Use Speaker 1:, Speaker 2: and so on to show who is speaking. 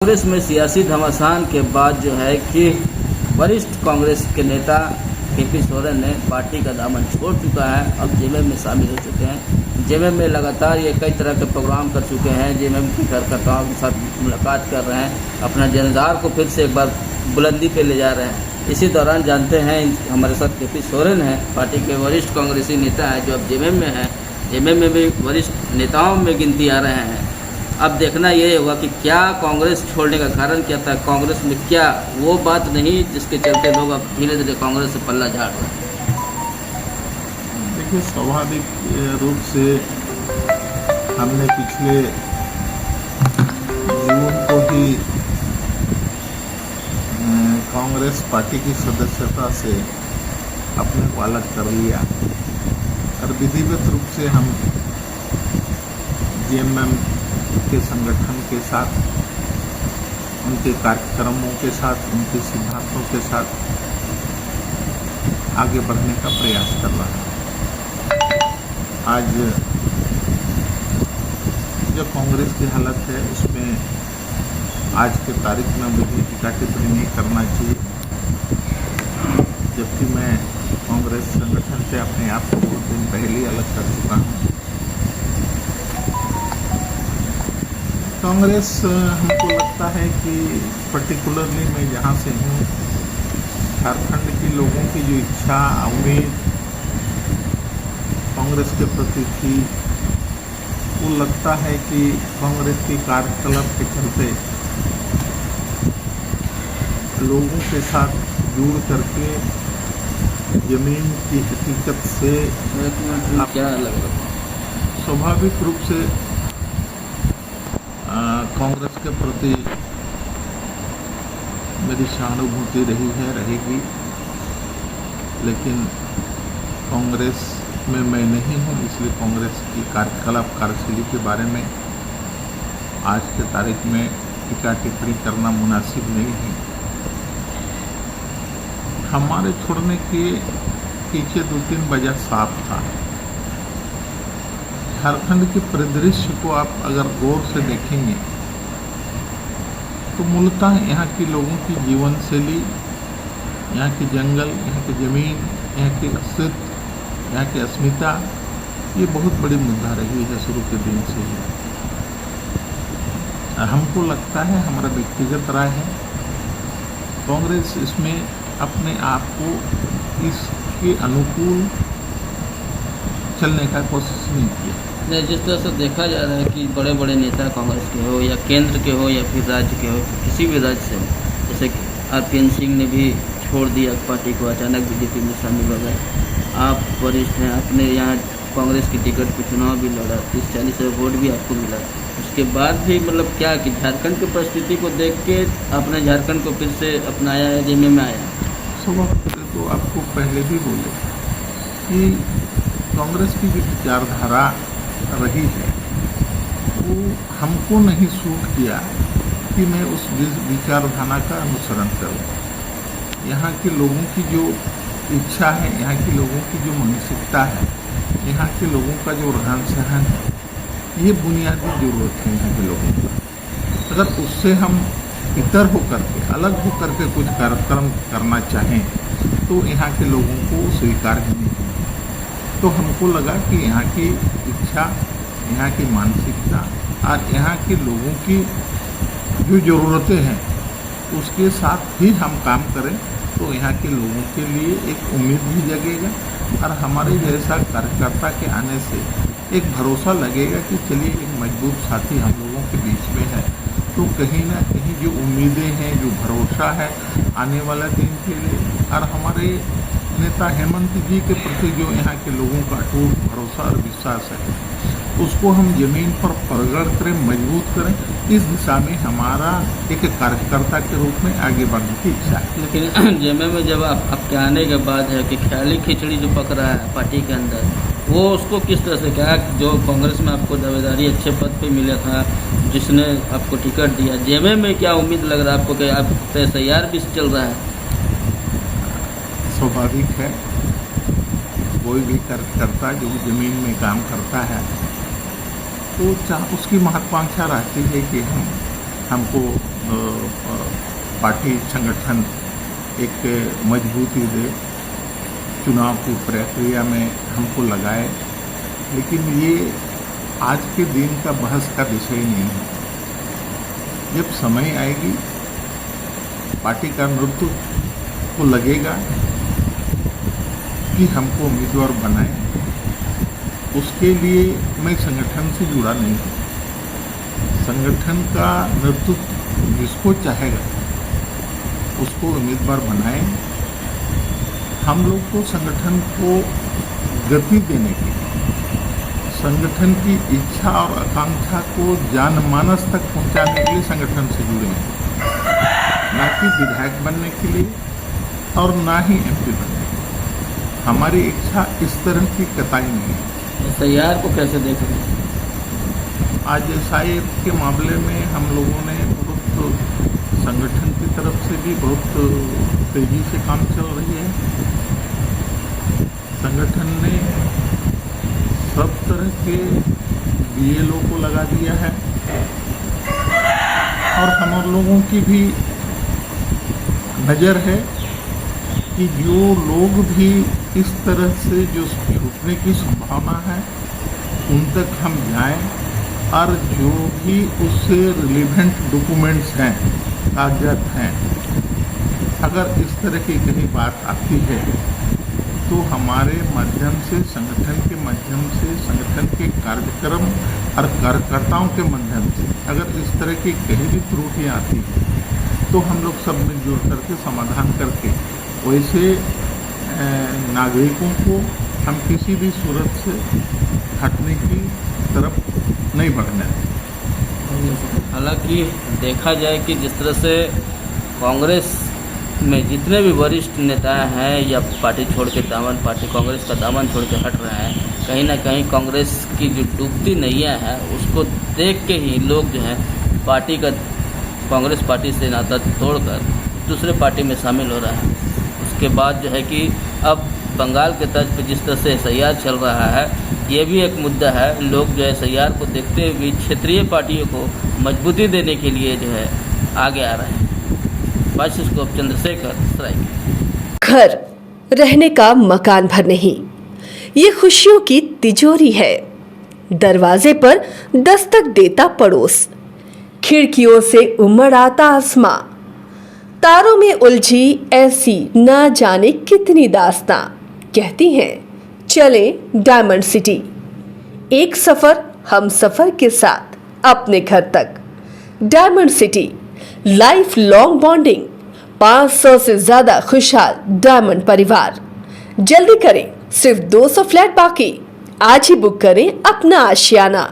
Speaker 1: कांग्रेस में सियासी घमासान के बाद जो है कि वरिष्ठ कांग्रेस के नेता के.पी. सोरेन ने पार्टी का दामन छोड़ चुका है। अब जेएमएम में शामिल हो चुके हैं। जेएमएम में लगातार ये कई तरह के प्रोग्राम कर चुके हैं। जेएमएम के कार्यकर्ताओं के साथ मुलाकात कर रहे हैं, अपना जनाधार को फिर से एक बार बुलंदी पे ले जा रहे हैं। इसी दौरान जानते हैं हमारे साथ के.पी. सोरेन हैं, पार्टी के वरिष्ठ कांग्रेसी नेता हैं जो अब जेएमएम में हैं। जेएमएम में भी वरिष्ठ नेताओं में गिनती आ रहे हैं। अब देखना ये होगा कि क्या कांग्रेस छोड़ने का कारण क्या था, कांग्रेस में क्या वो बात नहीं जिसके चलते लोग अब धीरे धीरे कांग्रेस से पल्ला झाड़ रहे हैं।
Speaker 2: देखिए, स्वाभाविक रूप से हमने पिछले जून को ही कांग्रेस पार्टी की सदस्यता से अपने को अलग कर लिया और विधिवत रूप से हम जेएमएम के संगठन के साथ, उनके कार्यक्रमों के साथ, उनके सिद्धांतों के साथ आगे बढ़ने का प्रयास कर रहा है। आज जो कांग्रेस की हालत है उसमें आज के तारीख में मुझे टीका टिप्पणी नहीं करना चाहिए, जबकि मैं कांग्रेस संगठन से अपने आप को बहुत दिन पहले ही अलग कर चुका हूँ। कांग्रेस, हमको लगता है कि पर्टिकुलरली मैं जहाँ से हूँ, झारखंड के लोगों की जो इच्छा, उम्मीद कांग्रेस के प्रति थी, वो लगता है कि कांग्रेस की कार्यकलाप के चलते लोगों के साथ जुड़ करके जमीन की हकीकत से
Speaker 1: क्या लग रहा है?
Speaker 2: स्वाभाविक रूप से कांग्रेस के प्रति मेरी सहानुभूति रही है, रहेगी, लेकिन कांग्रेस में मैं नहीं हूँ, इसलिए कांग्रेस की कार्यकलाप, कार्यशैली के बारे में आज के तारीख में टीका टिप्पणी करना मुनासिब नहीं है। हमारे छोड़ने के पीछे 2-3 वजह साफ था। झारखंड के परिदृश्य को आप अगर गौर से देखेंगे तो मूलतः यहाँ के लोगों की जीवन शैली, यहाँ के जंगल, यहाँ की ज़मीन, यहाँ के अस्तित्व, यहाँ की अस्मिता, ये बहुत बड़ी मुद्दा रही है शुरू के दिन से ही। हमको लगता है, हमारा व्यक्तिगत राय है, कांग्रेस इसमें अपने आप को इसके अनुकूल चलने का कोशिश नहीं किया।
Speaker 1: नहीं, जिस तरह से देखा जा रहा है कि बड़े बड़े नेता कांग्रेस के हो या केंद्र के हो या फिर राज्य के हो, किसी भी राज्य से, जैसे आर.पी.एन. सिंह ने भी छोड़ दिया पार्टी को, अचानक बीजेपी में शामिल हो गए। आप वरिष्ठ हैं, आपने यहाँ कांग्रेस की टिकट पर चुनाव भी लड़ा, 30-40 वोट भी आपको मिला। उसके बाद भी मतलब क्या कि झारखंड की परिस्थिति को देख के आपने झारखंड को फिर से अपनाया है, जेएमएम में आया।
Speaker 2: तो आपको पहले भी बोले कि कांग्रेस की जो विचारधारा रही है वो हमको नहीं सूट किया कि मैं उस विचारधारा का अनुसरण करूं। यहाँ के लोगों की जो इच्छा है, यहाँ के लोगों की जो मानसिकता है, यहाँ के लोगों का जो रहन सहन है, ये बुनियादी जरूरत है यहाँ के लोगों की। अगर उससे हम इतर होकर के, अलग होकर के कुछ कार्यक्रम करना चाहें तो यहाँ के लोगों को स्वीकार ही नहीं है। तो हमको लगा कि यहाँ की इच्छा, यहाँ की मानसिकता और यहाँ के लोगों की जो ज़रूरतें हैं उसके साथ ही हम काम करें तो यहाँ के लोगों के लिए एक उम्मीद भी जगेगा और हमारे जैसा कार्यकर्ता के आने से एक भरोसा लगेगा कि चलिए एक मजबूत साथी हम लोगों के बीच में है। तो कहीं ना कहीं जो उम्मीदें हैं, जो भरोसा है आने वाला दिन के लिए, और हमारे नेता हेमंत जी के प्रति जो यहाँ के लोगों का अटूट भरोसा और विश्वास है, उसको हम जमीन पर प्रगट करें, मजबूत करें। इस दिशा में हमारा एक कार्यकर्ता के रूप में आगे बढ़ने की इच्छा है।
Speaker 1: लेकिन जेएमएम में जब आपके आने के बाद है कि ख्याली खिचड़ी जो पक रहा है पार्टी के अंदर, वो उसको किस तरह से, क्या जो कांग्रेस में आपको दावेदारी अच्छे पद पे मिला था, जिसने आपको टिकट दिया, जेएमएम में क्या उम्मीद लग रहा है आपको कि आप तैयार भी चल रहा है?
Speaker 2: स्वाभाविक है, कोई भी कार्यकर्ता जो ज़मीन में काम करता है तो उसकी महत्वाकांक्षा रहती है कि हम हमको पार्टी संगठन एक मजबूती दे, चुनाव की प्रक्रिया में हमको लगाए, लेकिन ये आज के दिन का बहस का विषय नहीं है। जब समय आएगी, पार्टी का नेतृत्व को लगेगा कि हमको उम्मीदवार बनाए, उसके लिए मैं संगठन से जुड़ा नहीं हूँ। संगठन का नेतृत्व जिसको चाहेगा उसको उम्मीदवार बनाए। हम लोग को संगठन को गति देने के लिए, संगठन की इच्छा और आकांक्षा को जनमानस तक पहुंचाने के लिए संगठन से जुड़े हैं, ना कि विधायक बनने के लिए और ना ही एमपी बनने के लिए। हमारी इच्छा इस तरह की कतई नहीं है।
Speaker 1: SIR को कैसे देख रहे हैं?
Speaker 2: आज SIR के मामले में हम लोगों ने बहुत संगठन की तरफ से भी बहुत तेजी से काम चल रही है। संगठन ने सब तरह के BLO को लगा दिया है और हम लोगों की भी नज़र है कि जो लोग भी इस तरह से जो छूटने की संभावना है उन तक हम जाएं, और जो भी उससे रिलेवेंट डॉक्यूमेंट्स हैं, कागजात हैं, अगर इस तरह की कहीं बात आती है तो हमारे माध्यम से, संगठन के माध्यम से, संगठन के कार्यक्रम और कार्यकर्ताओं के माध्यम से अगर इस तरह की कहीं भी त्रुटियाँ आती हैं तो हम लोग सब मिलजुल करके समाधान करके वैसे नागरिकों को हम किसी भी सूरत से हटने की तरफ नहीं बढ़ने दें।
Speaker 1: हालांकि देखा जाए कि जिस तरह से कांग्रेस में जितने भी वरिष्ठ नेता हैं या पार्टी छोड़ के कांग्रेस का दामन छोड़ के हट रहे हैं, कहीं ना कहीं कांग्रेस की जो डूबती नैया है उसको देख के ही लोग जो है कांग्रेस पार्टी से नाता तोड़कर दूसरे पार्टी में शामिल हो रहा है। उसके बाद जो है कि अब बंगाल के तर्ज पर जिस तरह से SIR चल रहा है, ये भी एक मुद्दा है। लोग जो है SIR को देखते हुए क्षेत्रीय पार्टियों को मजबूती देने के लिए जो है आगे आ रहे हैं। बाइस्कोप चंद्रशेखर सराय।
Speaker 3: घर रहने का मकान भर नहीं, ये खुशियों की तिजोरी है। दरवाजे पर दस्तक देता पड़ोस, खिड़कियों से उमड़ आता आसमां, तारों में उलझी ऐसी ना जाने कितनी दास्तां। कहती हैं चले डायमंड सिटी, एक सफर हम सफर के साथ अपने घर तक। Diamond city, life long bonding, 500 से ज्यादा खुशहाल डायमंड परिवार। जल्दी करें, सिर्फ 200 फ्लैट बाकी। आज ही बुक करें अपना आशियाना।